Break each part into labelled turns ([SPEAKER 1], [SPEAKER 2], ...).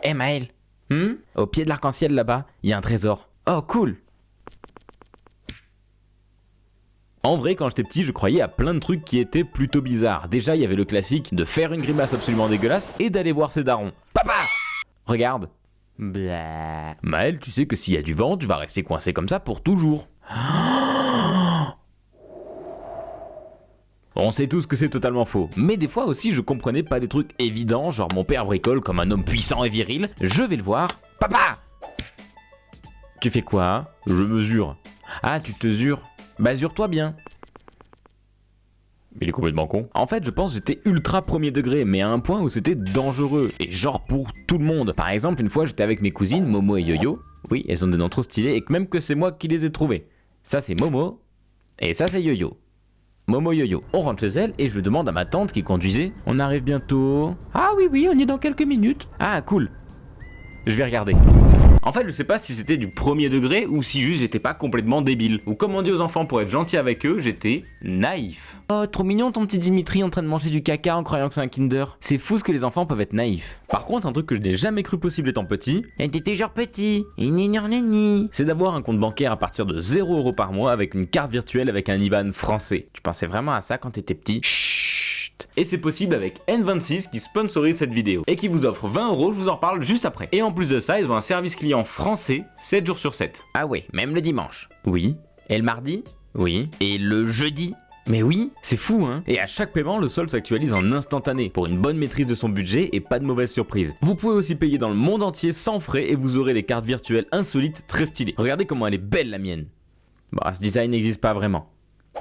[SPEAKER 1] Hé Maël, au pied de l'arc-en-ciel là-bas, il y a un trésor. Oh cool. En vrai, quand j'étais petit, je croyais à plein de trucs qui étaient plutôt bizarres. Déjà, il y avait le classique de faire une grimace absolument dégueulasse et d'aller voir ses darons. Papa! Regarde. Blah. Maël, tu sais que s'il y a du vent, tu vas rester coincé comme ça pour toujours. On sait tous que c'est totalement faux, mais des fois aussi je comprenais pas des trucs évidents, genre mon père bricole comme un homme puissant et viril, je vais le voir. Papa! Tu fais quoi? Je mesure. Ah, tu te mesures? Mesure-toi bien. Il est complètement con. En fait, je pense que j'étais ultra premier degré, mais à un point où c'était dangereux, et genre pour tout le monde. Par exemple, une fois j'étais avec mes cousines, Momo et Yo-Yo. Oui, elles ont des noms trop stylés, et que même que c'est moi qui les ai trouvés. Ça c'est Momo, et ça c'est Yo-Yo. Momo Yo-Yo. On rentre chez elle et je le demande à ma tante qui conduisait. On arrive bientôt. Ah oui, on y est dans quelques minutes. Ah cool. Je vais regarder. En fait, je sais pas si c'était du premier degré ou si juste j'étais pas complètement débile. Ou comme on dit aux enfants pour être gentil avec eux, j'étais naïf. Oh, trop mignon ton petit Dimitri en train de manger du caca en croyant que c'est un Kinder. C'est fou ce que les enfants peuvent être naïfs. Par contre, un truc que je n'ai jamais cru possible étant petit, et t'étais genre petit, c'est d'avoir un compte bancaire à partir de 0 € par mois avec une carte virtuelle avec un IBAN français. Tu pensais vraiment à ça quand t'étais petit? Chut. Et c'est possible avec N26 qui sponsorise cette vidéo et qui vous offre 20 €, je vous en reparle juste après. Et en plus de ça, ils ont un service client français 7 jours sur 7. Ah ouais, même le dimanche. Oui. Et le mardi? Oui. Et le jeudi? Mais oui, c'est fou hein. Et à chaque paiement, le solde s'actualise en instantané pour une bonne maîtrise de son budget et pas de mauvaises surprises. Vous pouvez aussi payer dans le monde entier sans frais et vous aurez des cartes virtuelles insolites très stylées. Regardez comment elle est belle la mienne. Bah, ce design n'existe pas vraiment.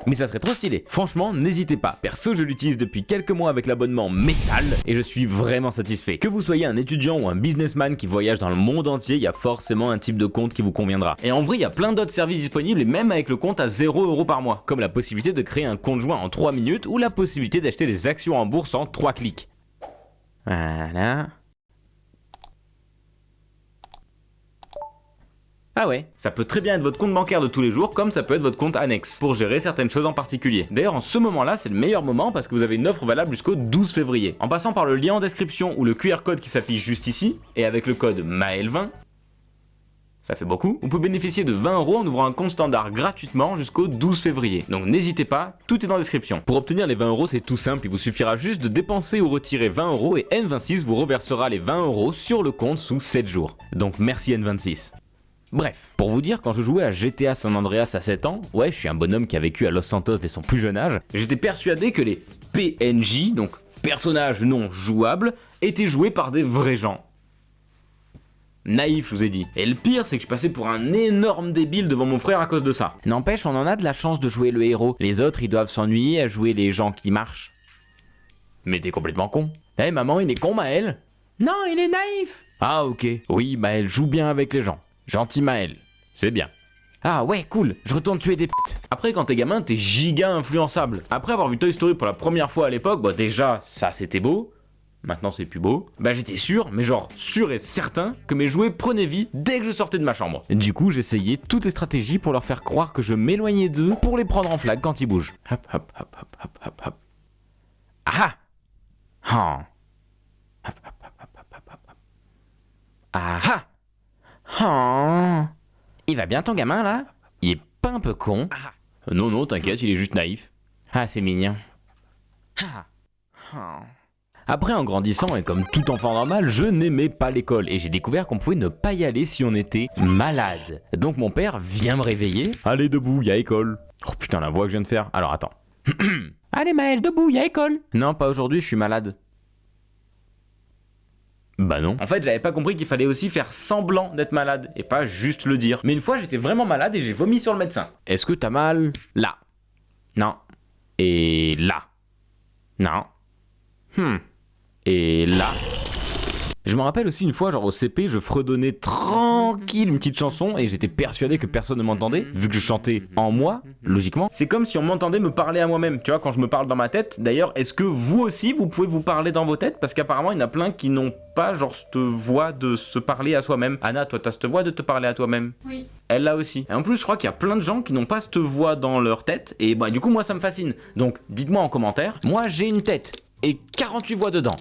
[SPEAKER 1] Mais ça serait trop stylé. Franchement, n'hésitez pas. Perso, je l'utilise depuis quelques mois avec l'abonnement Metal et je suis vraiment satisfait. Que vous soyez un étudiant ou un businessman qui voyage dans le monde entier, il y a forcément un type de compte qui vous conviendra. Et en vrai, il y a plein d'autres services disponibles et même avec le compte à 0 € par mois. Comme la possibilité de créer un compte joint en 3 minutes ou la possibilité d'acheter des actions en bourse en 3 clics. Voilà. Ah ouais, ça peut très bien être votre compte bancaire de tous les jours comme ça peut être votre compte annexe pour gérer certaines choses en particulier. D'ailleurs en ce moment-là c'est le meilleur moment parce que vous avez une offre valable jusqu'au 12 février. En passant par le lien en description ou le QR code qui s'affiche juste ici et avec le code MAEL20, ça fait beaucoup, vous pouvez bénéficier de 20 € en ouvrant un compte standard gratuitement jusqu'au 12 février. Donc n'hésitez pas, tout est dans la description. Pour obtenir les 20 € c'est tout simple, il vous suffira juste de dépenser ou retirer 20 € et N26 vous reversera les 20 € sur le compte sous 7 jours. Donc merci N26. Bref, pour vous dire, quand je jouais à GTA San Andreas à 7 ans, ouais, je suis un bonhomme qui a vécu à Los Santos dès son plus jeune âge, j'étais persuadé que les PNJ, donc personnages non jouables, étaient joués par des vrais gens. Naïf, je vous ai dit. Et le pire, c'est que je passais pour un énorme débile devant mon frère à cause de ça. N'empêche, on en a de la chance de jouer le héros. Les autres, ils doivent s'ennuyer à jouer les gens qui marchent. Mais t'es complètement con. Eh maman, il est con Maël? Non, il est naïf. Ah ok. Oui, Maël joue bien avec les gens. Gentil Maël, c'est bien. Ah ouais, cool, je retourne tuer des putes. Après, quand t'es gamin, t'es giga influençable. Après avoir vu Toy Story pour la première fois à l'époque, bah déjà, ça c'était beau. Maintenant c'est plus beau. Bah j'étais sûr, mais genre sûr et certain, que mes jouets prenaient vie dès que je sortais de ma chambre. Du coup, j'essayais toutes les stratégies pour leur faire croire que je m'éloignais d'eux pour les prendre en flag quand ils bougent. Hop, hop, hop, hop, hop, hop, hop. Ah ah. Hop, hop, hop, hop, hop, hop, hop. Ah ah. Oh. Il va bien ton gamin là? Il est pas un peu con? Non, non, t'inquiète, il est juste naïf. Ah, c'est mignon. Après, en grandissant et comme tout enfant normal, je n'aimais pas l'école et j'ai découvert qu'on pouvait ne pas y aller si on était malade. Donc mon père vient me réveiller. Allez, debout, y a école. Oh putain, la voix que je viens de faire. Alors attends. Allez Maël, debout, y a école. Non, pas aujourd'hui, je suis malade. Bah non. En fait, j'avais pas compris qu'il fallait aussi faire semblant d'être malade et pas juste le dire. Mais une fois, j'étais vraiment malade et j'ai vomi sur le médecin. Est-ce que t'as mal là? Non. Et là? Non. Et là? Je me rappelle aussi une fois, genre au CP, je fredonnais tranquille une petite chanson et j'étais persuadé que personne ne m'entendait, vu que je chantais en moi, logiquement. C'est comme si on m'entendait me parler à moi-même, tu vois, quand je me parle dans ma tête. D'ailleurs, est-ce que vous aussi, vous pouvez vous parler dans vos têtes? Parce qu'apparemment, il y en a plein qui n'ont pas, genre, cette voix de se parler à soi-même. Anna, toi, t'as cette voix de te parler à toi-même?
[SPEAKER 2] Oui.
[SPEAKER 1] Elle l'a aussi. Et en plus, je crois qu'il y a plein de gens qui n'ont pas cette voix dans leur tête. Et bah, du coup, moi, ça me fascine. Donc, dites-moi en commentaire. Moi, j'ai une tête et 48 voix dedans.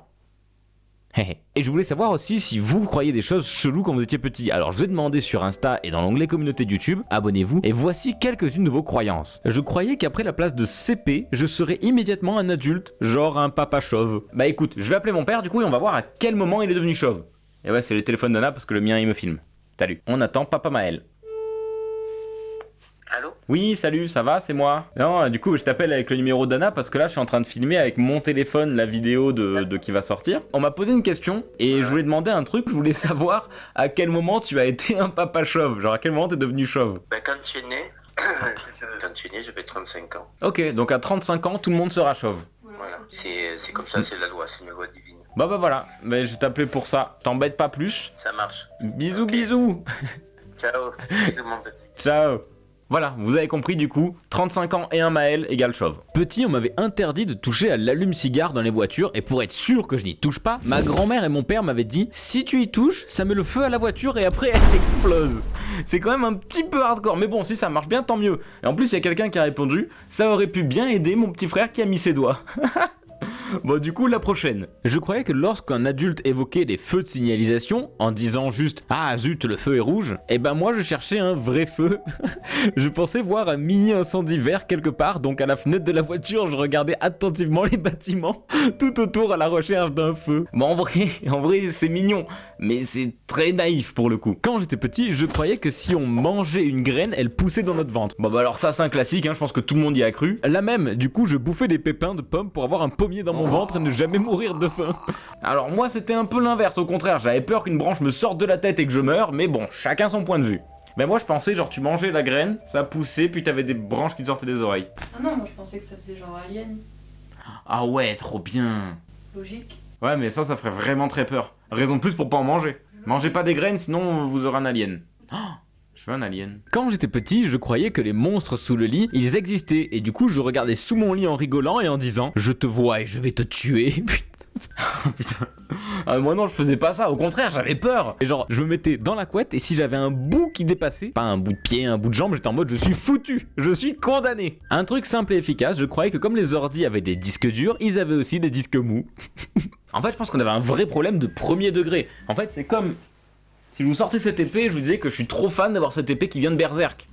[SPEAKER 1] Et je voulais savoir aussi si vous croyez des choses cheloues quand vous étiez petit. Alors je vous ai demandé sur Insta et dans l'onglet communauté de YouTube, abonnez-vous, et voici quelques-unes de vos croyances. Je croyais qu'après la place de CP, je serais immédiatement un adulte, genre un papa chauve. Bah écoute, je vais appeler mon père du coup et on va voir à quel moment il est devenu chauve. Et ouais, c'est le téléphone d'Anna parce que le mien il me filme. Salut. On attend papa Maël.
[SPEAKER 2] Allô?
[SPEAKER 1] Oui, salut, ça va, c'est moi. Non, du coup, je t'appelle avec le numéro d'Anna parce que là, je suis en train de filmer avec mon téléphone la vidéo de qui va sortir. On m'a posé une question et je voulais demander un truc. Je voulais savoir à quel moment tu as été un papa chauve. Genre, à quel moment t'es devenu chauve?
[SPEAKER 2] Ben, quand tu es né, j'avais 35 ans.
[SPEAKER 1] Ok, donc à 35 ans, tout le monde sera chauve.
[SPEAKER 2] Voilà, c'est comme ça, c'est la loi, c'est une loi divine.
[SPEAKER 1] Bah voilà, mais je t'appelais pour ça. T'embête pas plus.
[SPEAKER 2] Ça marche.
[SPEAKER 1] Bisous,
[SPEAKER 2] Ok.
[SPEAKER 1] bisous.
[SPEAKER 2] Ciao, bisous mon petit.
[SPEAKER 1] Ciao. Voilà, vous avez compris du coup, 35 ans et un Maël égale chauve. Petit, on m'avait interdit de toucher à l'allume-cigare dans les voitures, et pour être sûr que je n'y touche pas, ma grand-mère et mon père m'avaient dit « Si tu y touches, ça met le feu à la voiture et après elle explose ». C'est quand même un petit peu hardcore, mais bon, si ça marche bien, tant mieux. Et en plus, il y a quelqu'un qui a répondu « Ça aurait pu bien aider mon petit frère qui a mis ses doigts ». Bon, du coup, la prochaine. Je croyais que lorsqu'un adulte évoquait les feux de signalisation, en disant juste « Ah zut, le feu est rouge », et ben moi je cherchais un vrai feu. Je pensais voir un mini incendie vert quelque part, donc à la fenêtre de la voiture, je regardais attentivement les bâtiments tout autour à la recherche d'un feu. Bon, en vrai, c'est mignon, mais c'est très naïf pour le coup. Quand j'étais petit, je croyais que si on mangeait une graine, elle poussait dans notre ventre. Bon bah alors ça c'est un classique, hein, je pense que tout le monde y a cru. Là même, du coup, je bouffais des pépins de pommes pour avoir un pommier dans mon ventre et ne jamais mourir de faim. Alors moi c'était un peu l'inverse, au contraire, j'avais peur qu'une branche me sorte de la tête et que je meure, mais bon, chacun son point de vue. Mais moi je pensais genre tu mangeais la graine, ça poussait, puis t'avais des branches qui te sortaient des oreilles.
[SPEAKER 3] Ah non, moi je pensais que ça faisait genre Alien.
[SPEAKER 1] Ah ouais, trop bien.
[SPEAKER 3] Logique.
[SPEAKER 1] Ouais mais ça ferait vraiment très peur. Raison de plus pour pas en manger. Mangez pas des graines sinon vous aurez un alien. Oh, je veux un alien. Quand j'étais petit, je croyais que les monstres sous le lit, ils existaient, et du coup je regardais sous mon lit en rigolant et en disant « Je te vois et je vais te tuer ». Putain. Ah, moi non, je faisais pas ça, au contraire, j'avais peur. Et genre, je me mettais dans la couette et si j'avais un bout qui dépassait, pas un bout de pied, un bout de jambe, j'étais en mode je suis foutu, je suis condamné. Un truc simple et efficace, je croyais que comme les ordis avaient des disques durs, ils avaient aussi des disques mous. En fait, je pense qu'on avait un vrai problème de premier degré. En fait, c'est comme si je vous sortais cette épée et je vous disais que je suis trop fan d'avoir cette épée qui vient de Berserk.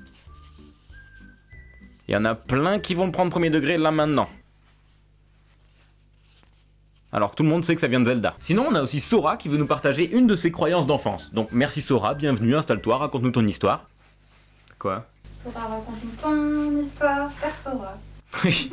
[SPEAKER 1] Il y en a plein qui vont le prendre premier degré là maintenant. Alors que tout le monde sait que ça vient de Zelda. Sinon, on a aussi Sora qui veut nous partager une de ses croyances d'enfance. Donc merci Sora, bienvenue, installe-toi, raconte-nous ton histoire. Quoi?
[SPEAKER 3] Sora, raconte-nous ton histoire, Père Sora.
[SPEAKER 1] Oui.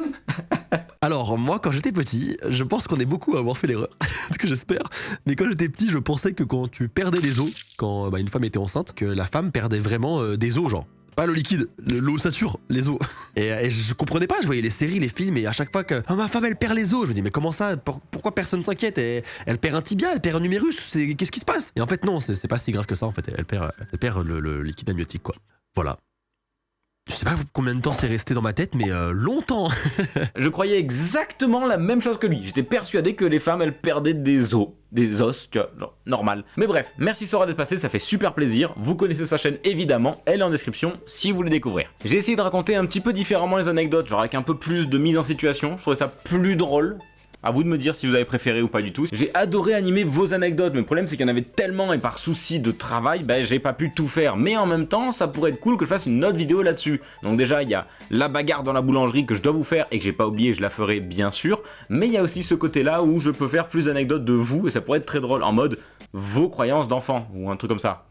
[SPEAKER 4] Alors, moi, quand j'étais petit, je pense qu'on est beaucoup à avoir fait l'erreur, ce que j'espère. Mais quand j'étais petit, je pensais que quand tu perdais les os, quand une femme était enceinte, que la femme perdait vraiment des os, genre. Pas le liquide, l'eau s'assure, les os. Et je comprenais pas, je voyais les séries, les films, et à chaque fois que « Oh, ma femme, elle perd les os !» Je me dis « Mais comment ça? Pourquoi personne s'inquiète? Elle perd un tibia, elle perd un numérus, qu'est-ce qui se passe ?» Et en fait, non, c'est pas si grave que ça, en fait. Elle perd le liquide amniotique, quoi. Voilà. Je sais pas combien de temps c'est resté dans ma tête, mais longtemps.
[SPEAKER 1] Je croyais exactement la même chose que lui. J'étais persuadé que les femmes, elles perdaient des os. Des os, tu vois, genre, normal. Mais bref, merci Sora d'être passé, ça fait super plaisir. Vous connaissez sa chaîne évidemment, elle est en description si vous voulez découvrir. J'ai essayé de raconter un petit peu différemment les anecdotes, genre avec un peu plus de mise en situation. Je trouvais ça plus drôle. À vous de me dire si vous avez préféré ou pas du tout. J'ai adoré animer vos anecdotes, mais le problème c'est qu'il y en avait tellement et par souci de travail, j'ai pas pu tout faire. Mais en même temps, ça pourrait être cool que je fasse une autre vidéo là-dessus. Donc déjà, il y a la bagarre dans la boulangerie que je dois vous faire et que j'ai pas oublié, je la ferai bien sûr. Mais il y a aussi ce côté-là où je peux faire plus d'anecdotes de vous et ça pourrait être très drôle en mode vos croyances d'enfant ou un truc comme ça.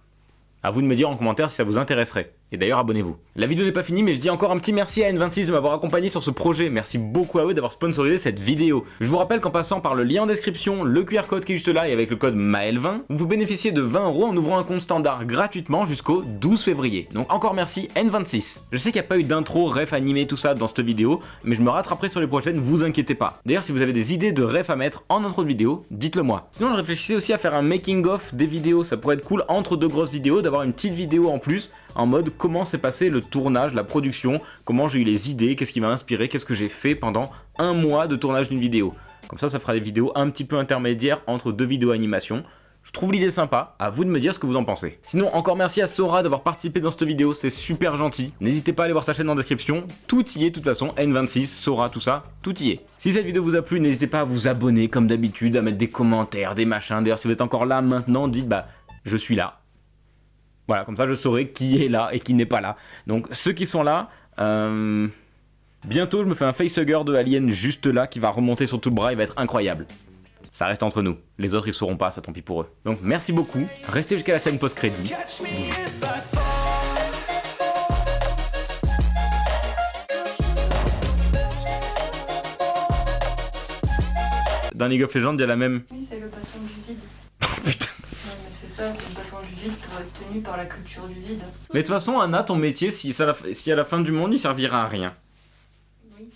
[SPEAKER 1] À vous de me dire en commentaire si ça vous intéresserait. Et d'ailleurs, abonnez-vous. La vidéo n'est pas finie, mais je dis encore un petit merci à N26 de m'avoir accompagné sur ce projet. Merci beaucoup à eux d'avoir sponsorisé cette vidéo. Je vous rappelle qu'en passant par le lien en description, le QR code qui est juste là et avec le code MAEL20, vous bénéficiez de 20 € en ouvrant un compte standard gratuitement jusqu'au 12 février. Donc encore merci N26. Je sais qu'il n'y a pas eu d'intro, ref animé, tout ça dans cette vidéo, mais je me rattraperai sur les prochaines, vous inquiétez pas. D'ailleurs, si vous avez des idées de ref à mettre en intro de vidéo, dites-le moi. Sinon, je réfléchissais aussi à faire un making-of des vidéos. Ça pourrait être cool entre deux grosses vidéos d'avoir une petite vidéo en plus en mode comment s'est passé le tournage, la production, comment j'ai eu les idées, qu'est-ce qui m'a inspiré, qu'est-ce que j'ai fait pendant un mois de tournage d'une vidéo. Comme ça fera des vidéos un petit peu intermédiaires entre deux vidéos animation. Je trouve l'idée sympa, à vous de me dire ce que vous en pensez. Sinon, encore merci à Sora d'avoir participé dans cette vidéo, c'est super gentil. N'hésitez pas à aller voir sa chaîne en description, tout y est de toute façon, N26, Sora, tout ça, tout y est. Si cette vidéo vous a plu, n'hésitez pas à vous abonner comme d'habitude, à mettre des commentaires, des machins. D'ailleurs, si vous êtes encore là maintenant, dites bah, je suis là. Voilà, comme ça je saurai qui est là et qui n'est pas là. Donc, ceux qui sont là, bientôt je me fais un facehugger de Alien juste là qui va remonter sur tout le bras, il va être incroyable. Ça reste entre nous. Les autres, ils sauront pas, ça tant pis pour eux. Donc, merci beaucoup. Restez jusqu'à la scène post-crédit. Bisous. Dans League of Legends, il y a la même...
[SPEAKER 3] Oui, c'est le bâton du vide.
[SPEAKER 1] Oh putain.
[SPEAKER 3] Non, mais c'est ça, c'est le bâton du vide pour être tenu par la culture du vide.
[SPEAKER 1] Mais de toute façon, Anna, ton métier, si à la fin du monde, il servira à rien.
[SPEAKER 3] Oui.